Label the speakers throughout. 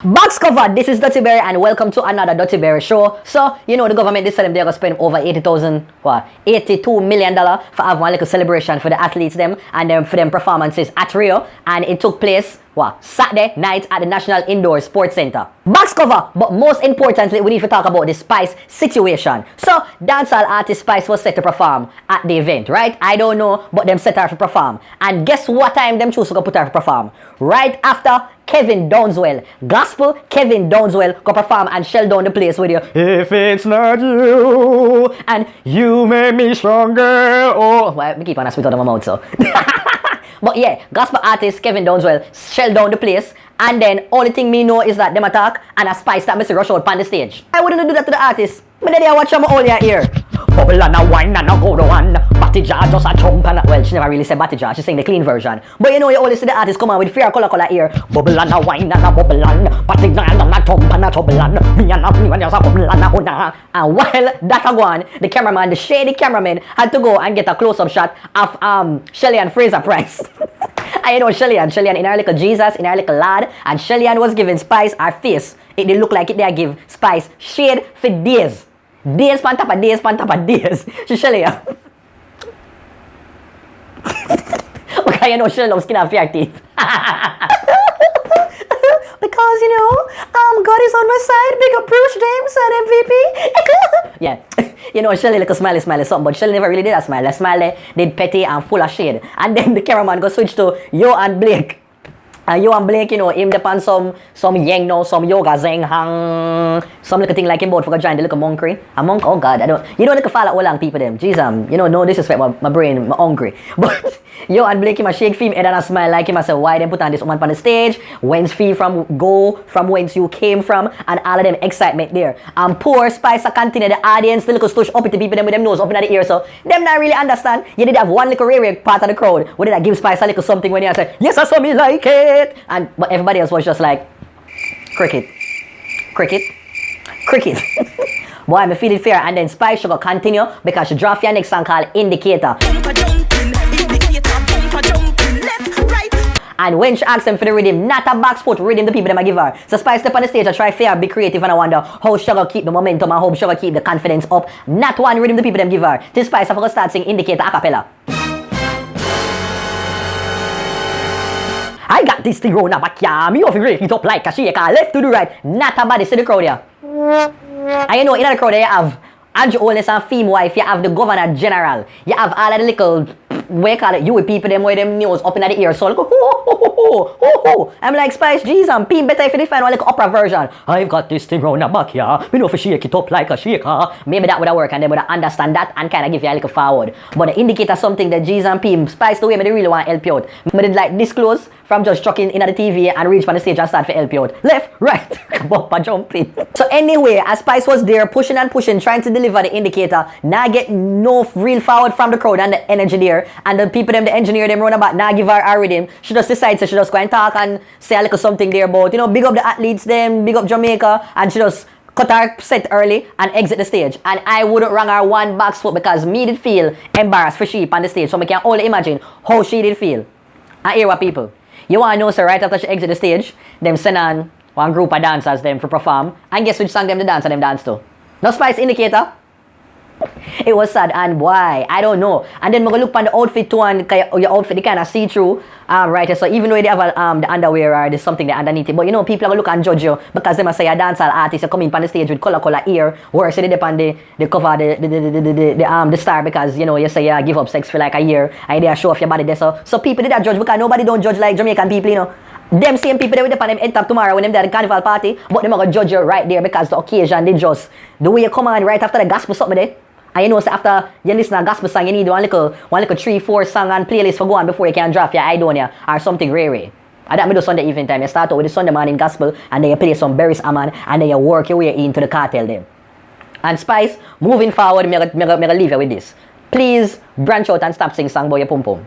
Speaker 1: Box cover, this is Dutty Berry and welcome to another Dutty Berry show. So, you know the government this time they're gonna spend over $82 million for having one little celebration for the athletes them and then for them performances at Rio, and it took place Saturday night at the National Indoor Sports Center. Box cover, but most importantly we need to talk about the Spice situation. So, dancehall artist Spice was set to perform at the event, right? I don't know, but them set her to perform. And guess what time them choose to go put her to perform? Right after Kevin Downswell, gospel Kevin Downswell go perform and shell down the place with you. If it's not you, and you make me stronger. Oh, well, me keep on a spit out of my mouth, so. But yeah, gospel artist Kevin Downswell shell down the place, and then only thing me know is that them attack and a Spice that Mr. rush out on the stage. I wouldn't do that to the artist. But then I watch them all your ear. Bubble and a wine and a go to one. Batija just a jump and a, well, she never really said Batija, she sang the clean version. But you know, you always see the artist come on with fair color ear. Bubble and a wine and a bubble and Batija and a jump and a trouble and me and a just a bubble and a huna. And while that a go on, the cameraman, the shady cameraman, had to go and get a close-up shot of Shelly-Ann Fraser price. And you know Shelly-Ann in her little Jesus, in her little lad, and Shelly-Ann was giving Spice her face. It did look like it they give Spice shade for days. Days pan top of days pan top of days. She Shelly-Ann. Okay, you know Shelly loves skin and fair teeth. Because you know, God is on my side. Big up Bruce James and MVP. Yeah, you know Shelly like a smiley something, but Shelly never really did a smile. The smile did petty and full of shade. And then the cameraman go switch to Yohan Blake. And Yohan Blake, you know, him depend some yang no, some yoga zeng hang, some little thing like him both for join the little monkery. A monk, oh God, I don't, you know, like follow all long people them. Jeez, you know, no disrespect, my brain, I'm hungry. But Yohan Blake, him a shake film head and a smile like him. I say, why them put on this woman on the stage? Whence fee from whence you came from, and all of them excitement there. And poor Spice a continue the audience, the little stush up at the people them with them nose up in the ear, so them not really understand. You did have one little rare part of the crowd where they give Spice a little something when you say, yes, I saw me like it. And but everybody else was just like cricket. Boy, I'm feeling fair. And then Spice should go continue because she dropped your next song called Indicator. And when she asked them for the rhythm, not a box foot rhythm the people them a give her. So Spice step on the stage and try fair, be creative, and I wonder how she gonna keep the momentum and how she gonna keep the confidence up. Not one rhythm the people them give her. This Spice I forgot start singing Indicator a cappella. I got this thing round the back, yeah. Me off break it up like a shaker. Left to the right. Not a body. See the crowd here. And you know, in the crowd there you have Andrew Holness and Feme wife. You have the Governor General. You have all of the little, what you call it, you with people them with them nose up in the ear. So like, I'm like, Spice, jeez, and Peme better if you find one like opera version. I've got this thing round the back, yeah. Me know if you shake it up like a shaker. Maybe that would have worked and they would have understand that and kind of give you a little forward. But the indicator something that G's and Peme, Spice the way they really want to help you out. But it like this close from just chucking in at the TV and reach on the stage and start to help you out. Left, right, come up and jump in. So anyway, as Spice was there pushing and pushing, trying to deliver the indicator, now get no real forward from the crowd and the energy there, and the people them, the engineer them run about, now give her a rhythm. She just decides she just go and talk and say a little something there about, you know, big up the athletes them, big up Jamaica, and she just cut her set early and exit the stage. And I wouldn't wrong her one box foot because me did feel embarrassed for she on the stage, so I can only imagine how she did feel. And hear what people. You want to know, so right after she exit the stage, them send on one group of dancers them for perform, and guess which song them the dancer them dance to? No Spice Indicator. It was sad, and why? I don't know. And then I'm gonna look on the outfit too, and your outfit they kind of see through, right? So even though they have the underwear or there's something there underneath it, but you know people are gonna look and judge you because they must say a dancehall artist you come in on the stage with color ear, or say they depend the cover the star because you know you say you give up sex for like a year and they show off your body there. So people did that judge because nobody don't judge like Jamaican people, you know. Them same people they will depend them end up tomorrow when them there at the carnival party, but them are gonna judge you right there because the occasion they just the way you come on right after the gospel something there. And you know, so after you listen to a gospel song, you need one little 3-4 song and playlist for go on before you can drop your Idonia or something rare. And that me do Sunday evening time. You start out with the Sunday morning gospel and then you play some Berries Aman and then you work your way into the Kartel them. And Spice, moving forward, me leave you with this. Please branch out and stop singing song about your pum pum.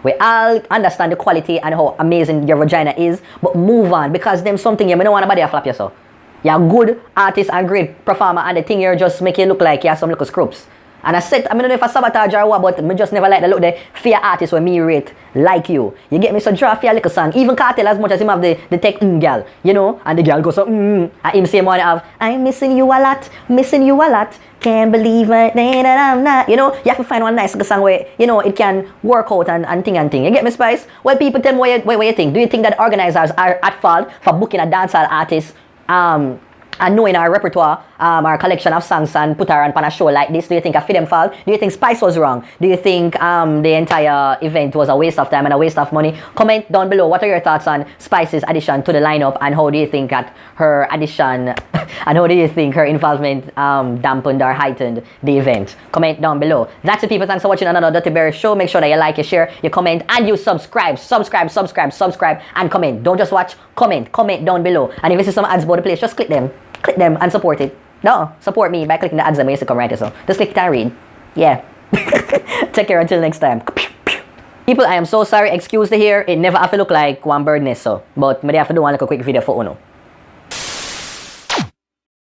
Speaker 1: We all understand the quality and how amazing your vagina is, but move on because them something you don't want nobody to flap yourself. You're a good artist and great performer and the thing here just make you look like you have some little scrubs. And I said, I mean, I don't know if I sabotage or what, but I just never like the look the fear artists when me rate like you. You get me? So draw fear little song. Even Kartel, as much as him have the tech girl, you know, and the girl goes so and him same one have, I'm missing you a lot, missing you a lot. Can't believe it, that I'm not. You know, you have to find one nice song where, you know, it can work out and thing. You get me, Spice? Well, people tell me what you think. Do you think that organizers are at fault for booking a dancehall artist and knowing our repertoire, our collection of songs and put her on a show like this? Do you think I fit them fault? Do you think Spice was wrong? Do you think the entire event was a waste of time and a waste of money? Comment down below. What are your thoughts on Spice's addition to the lineup, and how do you think that her addition and how do you think her involvement dampened or heightened the event? Comment down below. That's it, people. Thanks for watching another Dirty Berry show. Make sure that you like, you share, you comment, and you subscribe, and comment. Don't just watch, comment down below. And if you see some ads about the place, just click them and support it. No, support me by clicking the ads that used to come right here. So just click it and read. Yeah. Take care until next time. People, I am so sorry. Excuse the hair. It never have to look like one bird nest, so. But I have to do one like a quick video for Uno.